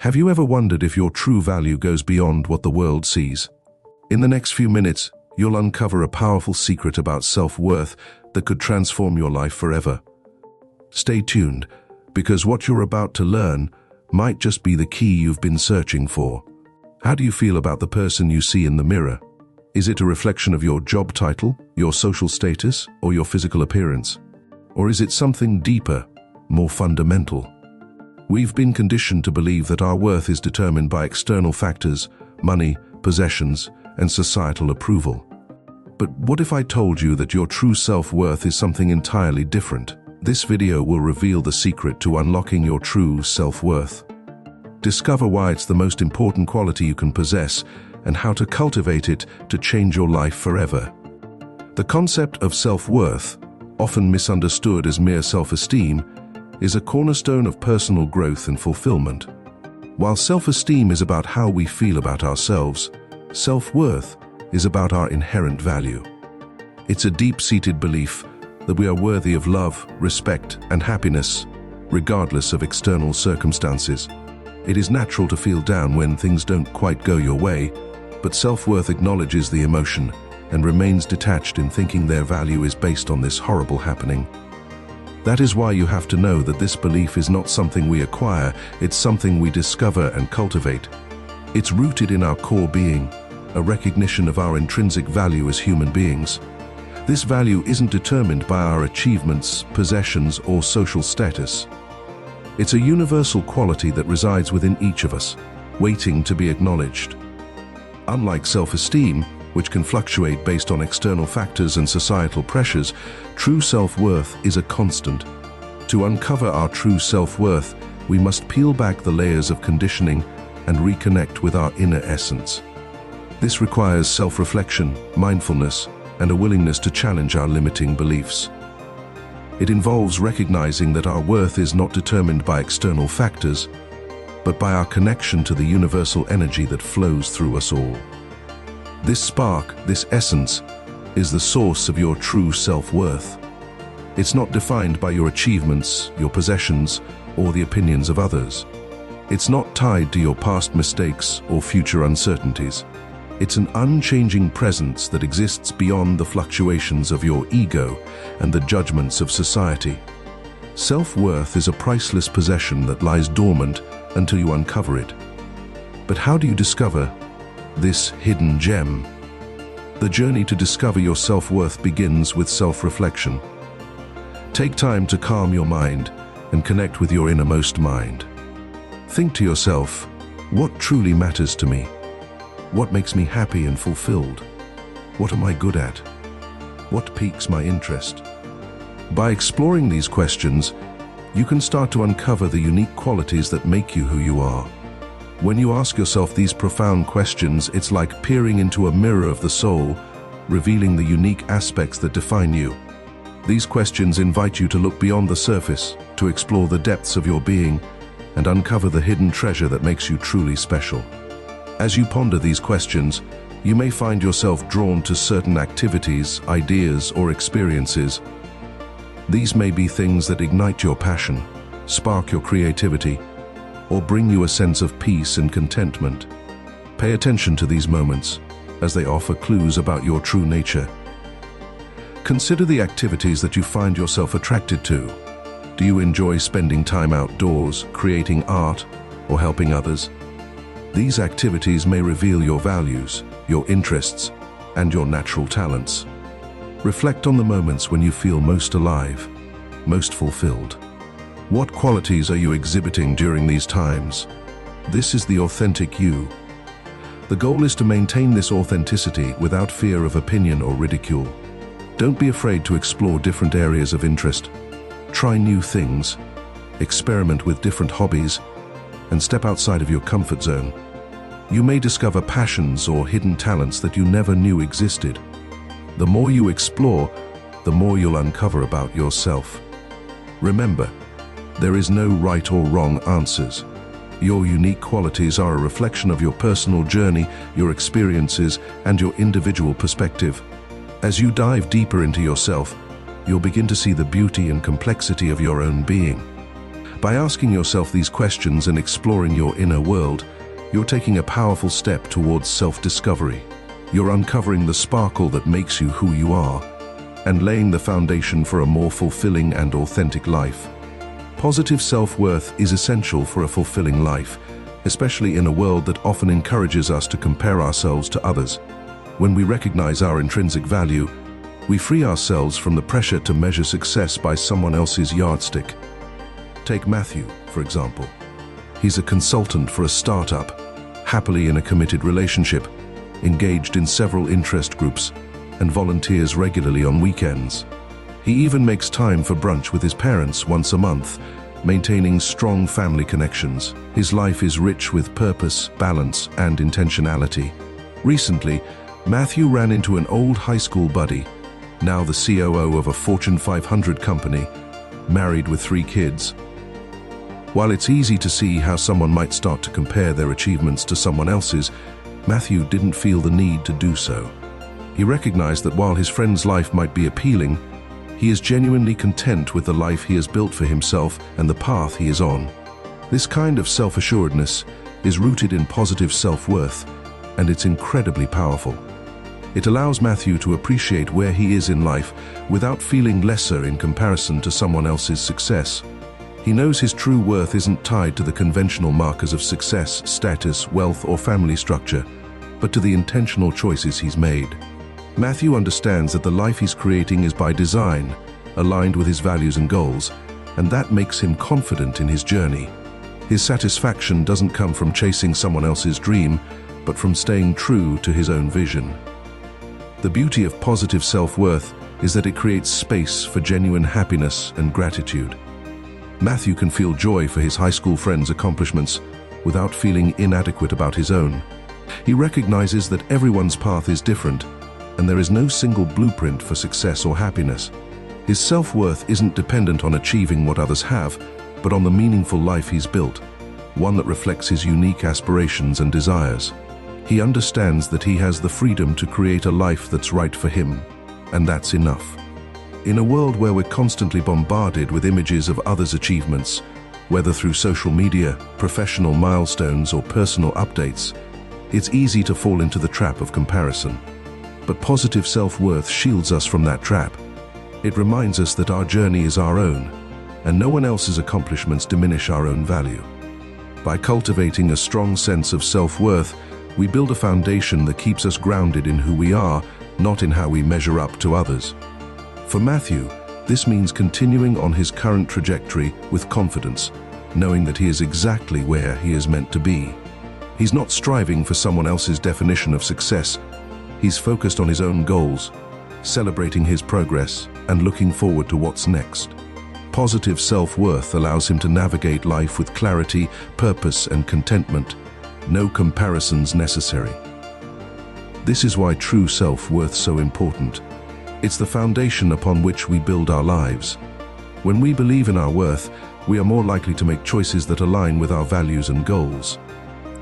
Have you ever wondered if your true value goes beyond what the world sees? In the next few minutes, you'll uncover a powerful secret about self-worth that could transform your life forever. Stay tuned, because what you're about to learn might just be the key you've been searching for. How do you feel about the person you see in the mirror? Is it a reflection of your job title, your social status, or your physical appearance? Or is it something deeper, more fundamental? We've been conditioned to believe that our worth is determined by external factors, money, possessions, and societal approval. But what if I told you that your true self-worth is something entirely different? This video will reveal the secret to unlocking your true self-worth. Discover why it's the most important quality you can possess and how to cultivate it to change your life forever. The concept of self-worth, often misunderstood as mere self-esteem, is a cornerstone of personal growth and fulfillment. While self-esteem is about how we feel about ourselves, self-worth is about our inherent value. It's a deep-seated belief that we are worthy of love, respect, and happiness, regardless of external circumstances. It is natural to feel down when things don't quite go your way, but self-worth acknowledges the emotion and remains detached in thinking their value is based on this horrible happening. That is why you have to know that this belief is not something we acquire, it's something we discover and cultivate. It's rooted in our core being, a recognition of our intrinsic value as human beings. This value isn't determined by our achievements, possessions, or social status. It's a universal quality that resides within each of us, waiting to be acknowledged. Unlike self-esteem, which can fluctuate based on external factors and societal pressures, true self-worth is a constant. To uncover our true self-worth, we must peel back the layers of conditioning and reconnect with our inner essence. This requires self-reflection, mindfulness, and a willingness to challenge our limiting beliefs. It involves recognizing that our worth is not determined by external factors, but by our connection to the universal energy that flows through us all. This spark, this essence, is the source of your true self-worth. It's not defined by your achievements, your possessions, or the opinions of others. It's not tied to your past mistakes or future uncertainties. It's an unchanging presence that exists beyond the fluctuations of your ego and the judgments of society. Self-worth is a priceless possession that lies dormant until you uncover it. But how do you discover this hidden gem? The journey to discover your self-worth begins with self-reflection. Take time to calm your mind and connect with your innermost mind. Think to yourself, what truly matters to me? What makes me happy and fulfilled? What am I good at? What piques my interest? By exploring these questions, you can start to uncover the unique qualities that make you who you are. When you ask yourself these profound questions, it's like peering into a mirror of the soul, revealing the unique aspects that define you. These questions invite you to look beyond the surface, to explore the depths of your being, and uncover the hidden treasure that makes you truly special. As you ponder these questions, you may find yourself drawn to certain activities, ideas, or experiences. These may be things that ignite your passion, spark your creativity, or bring you a sense of peace and contentment. Pay attention to these moments, as they offer clues about your true nature. Consider the activities that you find yourself attracted to. Do you enjoy spending time outdoors, creating art, or helping others? These activities may reveal your values, your interests, and your natural talents. Reflect on the moments when you feel most alive, most fulfilled. What qualities are you exhibiting during these times? This is the authentic you. The goal is to maintain this authenticity without fear of opinion or ridicule. Don't be afraid to explore different areas of interest. Try new things, experiment with different hobbies, and step outside of your comfort zone. You may discover passions or hidden talents that you never knew existed. The more you explore, the more you'll uncover about yourself. Remember, there is no right or wrong answers. Your unique qualities are a reflection of your personal journey, your experiences, and your individual perspective. As you dive deeper into yourself, you'll begin to see the beauty and complexity of your own being. By asking yourself these questions and exploring your inner world, you're taking a powerful step towards self-discovery. You're uncovering the sparkle that makes you who you are, and laying the foundation for a more fulfilling and authentic life. Positive self-worth is essential for a fulfilling life, especially in a world that often encourages us to compare ourselves to others. When we recognize our intrinsic value, we free ourselves from the pressure to measure success by someone else's yardstick. Take Matthew, for example. He's a consultant for a startup, happily in a committed relationship, engaged in several interest groups, and volunteers regularly on weekends. He even makes time for brunch with his parents once a month, maintaining strong family connections. His life is rich with purpose, balance, and intentionality. Recently, Matthew ran into an old high school buddy, now the COO of a Fortune 500 company, married with 3 kids. While it's easy to see how someone might start to compare their achievements to someone else's, Matthew didn't feel the need to do so. He recognized that while his friend's life might be appealing, he is genuinely content with the life he has built for himself and the path he is on. This kind of self-assuredness is rooted in positive self-worth, and it's incredibly powerful. It allows Matthew to appreciate where he is in life without feeling lesser in comparison to someone else's success. He knows his true worth isn't tied to the conventional markers of success, status, wealth, or family structure, but to the intentional choices he's made. Matthew understands that the life he's creating is by design, aligned with his values and goals, and that makes him confident in his journey. His satisfaction doesn't come from chasing someone else's dream, but from staying true to his own vision. The beauty of positive self-worth is that it creates space for genuine happiness and gratitude. Matthew can feel joy for his high school friends' accomplishments without feeling inadequate about his own. He recognizes that everyone's path is different, and there is no single blueprint for success or happiness. His self-worth isn't dependent on achieving what others have, but on the meaningful life he's built, one that reflects his unique aspirations and desires. He understands that he has the freedom to create a life that's right for him, and that's enough. In a world where we're constantly bombarded with images of others' achievements, whether through social media, professional milestones, or personal updates, it's easy to fall into the trap of comparison. But positive self-worth shields us from that trap. It reminds us that our journey is our own, and no one else's accomplishments diminish our own value. By cultivating a strong sense of self-worth, we build a foundation that keeps us grounded in who we are, not in how we measure up to others. For Matthew, this means continuing on his current trajectory with confidence, knowing that he is exactly where he is meant to be. He's not striving for someone else's definition of success. He's focused on his own goals, celebrating his progress, and looking forward to what's next. Positive self-worth allows him to navigate life with clarity, purpose, and contentment. No comparisons necessary. This is why true self-worth is so important. It's the foundation upon which we build our lives. When we believe in our worth, we are more likely to make choices that align with our values and goals.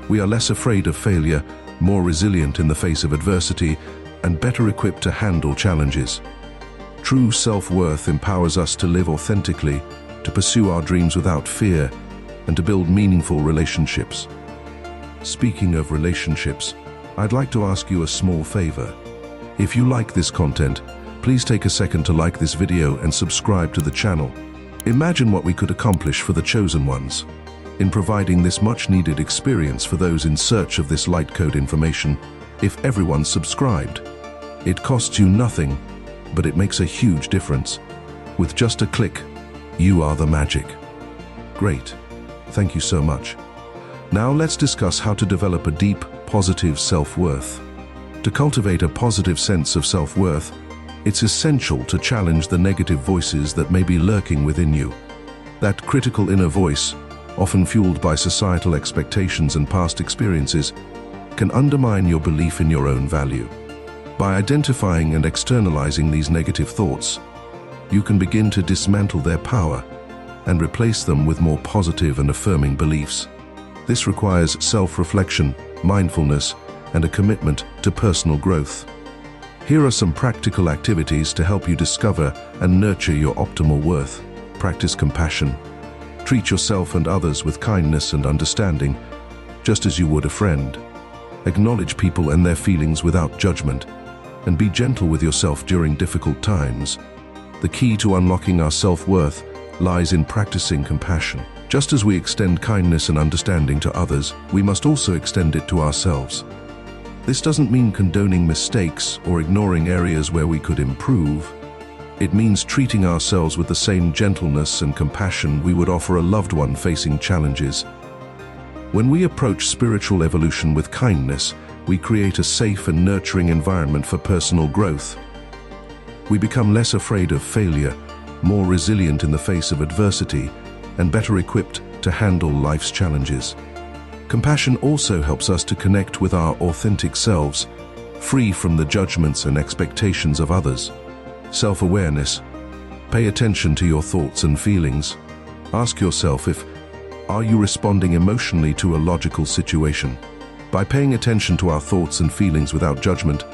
We are less afraid of failure, more resilient in the face of adversity, and better equipped to handle challenges. True self-worth empowers us to live authentically, to pursue our dreams without fear, and to build meaningful relationships. Speaking of relationships, I'd like to ask you a small favor. If you like this content, please take a second to like this video and subscribe to the channel. Imagine what we could accomplish for the chosen ones in providing this much-needed experience for those in search of this light code information if everyone subscribed. It costs you nothing, but it makes a huge difference. With just a click, you are the magic. Great. Thank you so much. Now let's discuss how to develop a deep, positive self-worth. To cultivate a positive sense of self-worth, it's essential to challenge the negative voices that may be lurking within you. That critical inner voice, often fueled by societal expectations and past experiences, can undermine your belief in your own value. By identifying and externalizing these negative thoughts, you can begin to dismantle their power and replace them with more positive and affirming beliefs. This requires self-reflection, mindfulness, and a commitment to personal growth. Here are some practical activities to help you discover and nurture your optimal worth. Practice compassion. Treat yourself and others with kindness and understanding, just as you would a friend. Acknowledge people and their feelings without judgment, and be gentle with yourself during difficult times. The key to unlocking our self-worth lies in practicing compassion. Just as we extend kindness and understanding to others, we must also extend it to ourselves. This doesn't mean condoning mistakes or ignoring areas where we could improve. It means treating ourselves with the same gentleness and compassion we would offer a loved one facing challenges. When we approach spiritual evolution with kindness, we create a safe and nurturing environment for personal growth. We become less afraid of failure, more resilient in the face of adversity, and better equipped to handle life's challenges. Compassion also helps us to connect with our authentic selves, free from the judgments and expectations of others. Self-awareness. Pay attention to your thoughts and feelings. Ask yourself are you responding emotionally to a logical situation? By paying attention to our thoughts and feelings without judgment,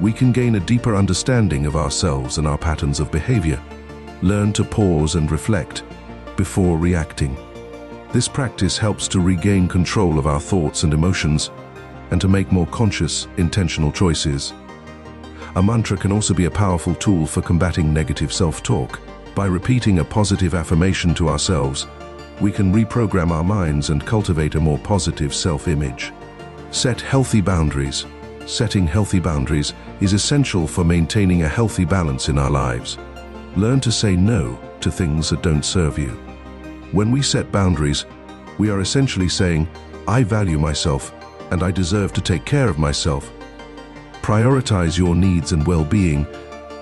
we can gain a deeper understanding of ourselves and our patterns of behavior. Learn to pause and reflect before reacting. This practice helps to regain control of our thoughts and emotions and to make more conscious, intentional choices. A mantra can also be a powerful tool for combating negative self-talk. By repeating a positive affirmation to ourselves, we can reprogram our minds and cultivate a more positive self-image. Set healthy boundaries. Setting healthy boundaries is essential for maintaining a healthy balance in our lives. Learn to say no to things that don't serve you. When we set boundaries, we are essentially saying, I value myself and I deserve to take care of myself. Prioritize your needs and well-being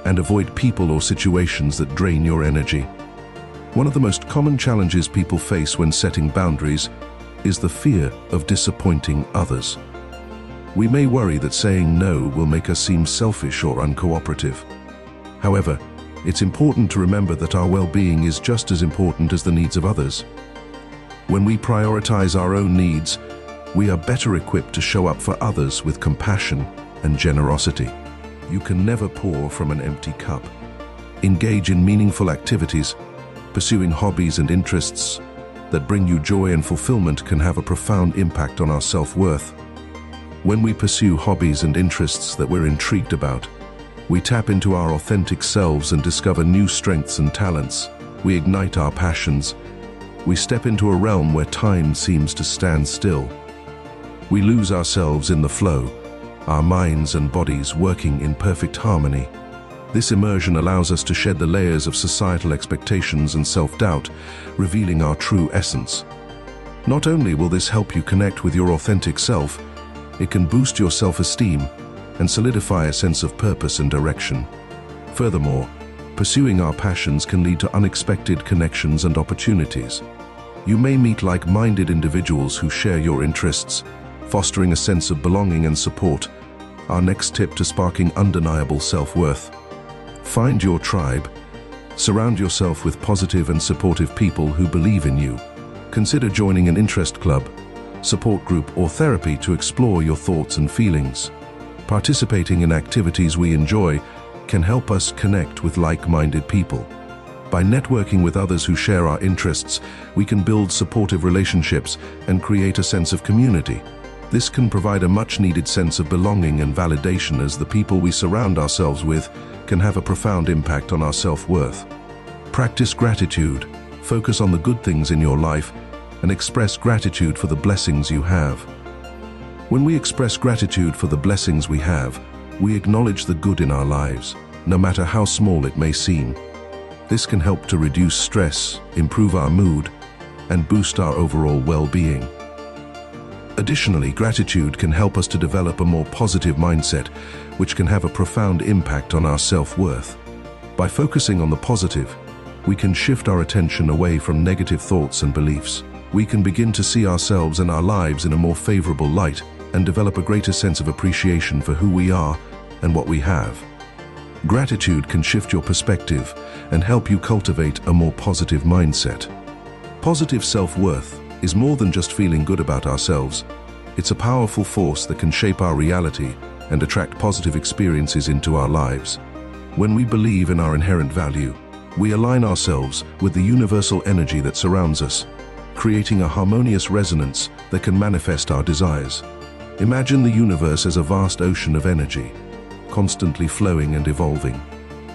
and avoid people or situations that drain your energy. One of the most common challenges people face when setting boundaries is the fear of disappointing others. We may worry that saying no will make us seem selfish or uncooperative. However, it's important to remember that our well-being is just as important as the needs of others. When we prioritize our own needs, we are better equipped to show up for others with compassion and generosity. You can never pour from an empty cup. Engage in meaningful activities. Pursuing hobbies and interests that bring you joy and fulfillment can have a profound impact on our self-worth. When we pursue hobbies and interests that we're intrigued about, we tap into our authentic selves and discover new strengths and talents. We ignite our passions. We step into a realm where time seems to stand still. We lose ourselves in the flow, our minds and bodies working in perfect harmony. This immersion allows us to shed the layers of societal expectations and self-doubt, revealing our true essence. Not only will this help you connect with your authentic self, it can boost your self-esteem and solidify a sense of purpose and direction. Furthermore, pursuing our passions can lead to unexpected connections and opportunities. You may meet like-minded individuals who share your interests, fostering a sense of belonging and support. Our next tip to sparking undeniable self-worth. Find your tribe. Surround yourself with positive and supportive people who believe in you. Consider joining an interest club, support group, or therapy to explore your thoughts and feelings. Participating in activities we enjoy can help us connect with like-minded people. By networking with others who share our interests, we can build supportive relationships and create a sense of community. This can provide a much-needed sense of belonging and validation, as the people we surround ourselves with can have a profound impact on our self-worth. Practice gratitude. Focus on the good things in your life and express gratitude for the blessings you have. When we express gratitude for the blessings we have, we acknowledge the good in our lives, no matter how small it may seem. This can help to reduce stress, improve our mood, and boost our overall well-being. Additionally, gratitude can help us to develop a more positive mindset, which can have a profound impact on our self-worth. By focusing on the positive, we can shift our attention away from negative thoughts and beliefs. We can begin to see ourselves and our lives in a more favorable light and develop a greater sense of appreciation for who we are and what we have. Gratitude can shift your perspective and help you cultivate a more positive mindset. Positive self-worth is more than just feeling good about ourselves. It's a powerful force that can shape our reality and attract positive experiences into our lives. When we believe in our inherent value, We align ourselves with the universal energy that surrounds us, creating a harmonious resonance that can manifest our desires. Imagine the universe as a vast ocean of energy, constantly flowing and evolving.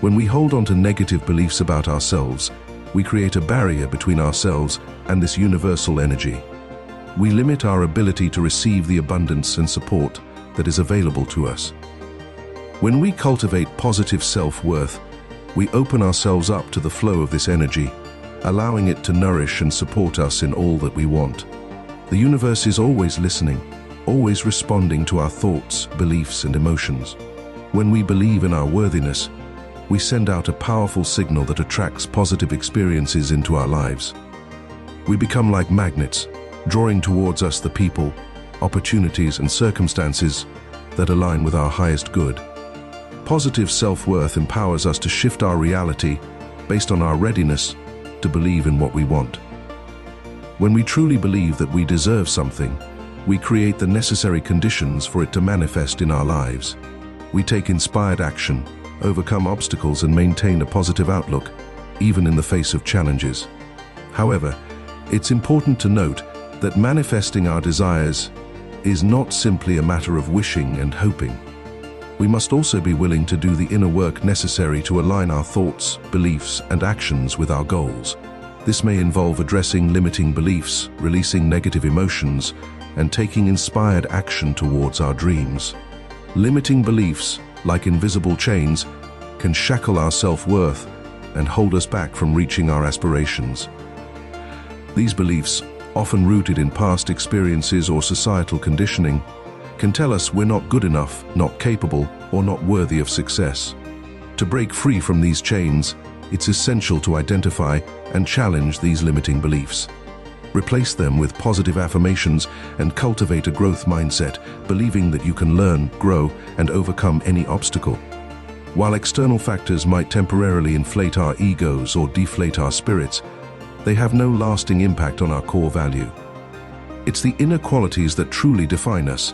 When we hold on to negative beliefs about ourselves, we create a barrier between ourselves and this universal energy. We limit our ability to receive the abundance and support that is available to us. When we cultivate positive self-worth, we open ourselves up to the flow of this energy, allowing it to nourish and support us in all that we want. The universe is always listening, always responding to our thoughts, beliefs, and emotions. When we believe in our worthiness, we send out a powerful signal that attracts positive experiences into our lives. We become like magnets, drawing towards us the people, opportunities, and circumstances that align with our highest good. Positive self-worth empowers us to shift our reality based on our readiness to believe in what we want. When we truly believe that we deserve something, we create the necessary conditions for it to manifest in our lives. We take inspired action, overcome obstacles, and maintain a positive outlook, even in the face of challenges. However, it's important to note that manifesting our desires is not simply a matter of wishing and hoping. We must also be willing to do the inner work necessary to align our thoughts, beliefs, and actions with our goals. This may involve addressing limiting beliefs, releasing negative emotions, and taking inspired action towards our dreams. Limiting beliefs, like invisible chains, can shackle our self-worth and hold us back from reaching our aspirations. These beliefs, often rooted in past experiences or societal conditioning, can tell us we're not good enough, not capable, or not worthy of success. To break free from these chains, it's essential to identify and challenge these limiting beliefs. Replace them with positive affirmations and cultivate a growth mindset, believing that you can learn, grow, and overcome any obstacle. While external factors might temporarily inflate our egos or deflate our spirits, they have no lasting impact on our core value. It's the inner qualities that truly define us,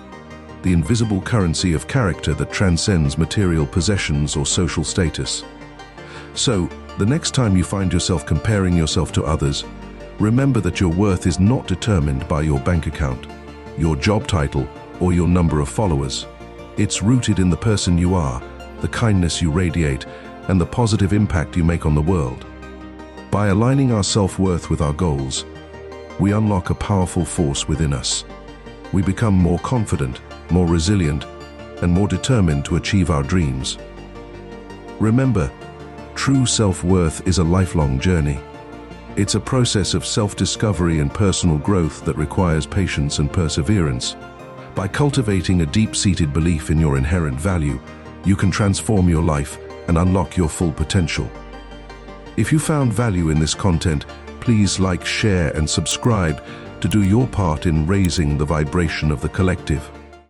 the invisible currency of character that transcends material possessions or social status. So, the next time you find yourself comparing yourself to others, remember that your worth is not determined by your bank account, your job title, or your number of followers. It's rooted in the person you are, the kindness you radiate, and the positive impact you make on the world. By aligning our self-worth with our goals, we unlock a powerful force within us. We become more confident, more resilient, and more determined to achieve our dreams. Remember, true self-worth is a lifelong journey. It's a process of self-discovery and personal growth that requires patience and perseverance. By cultivating a deep-seated belief in your inherent value, you can transform your life and unlock your full potential. If you found value in this content, please like, share, and subscribe to do your part in raising the vibration of the collective.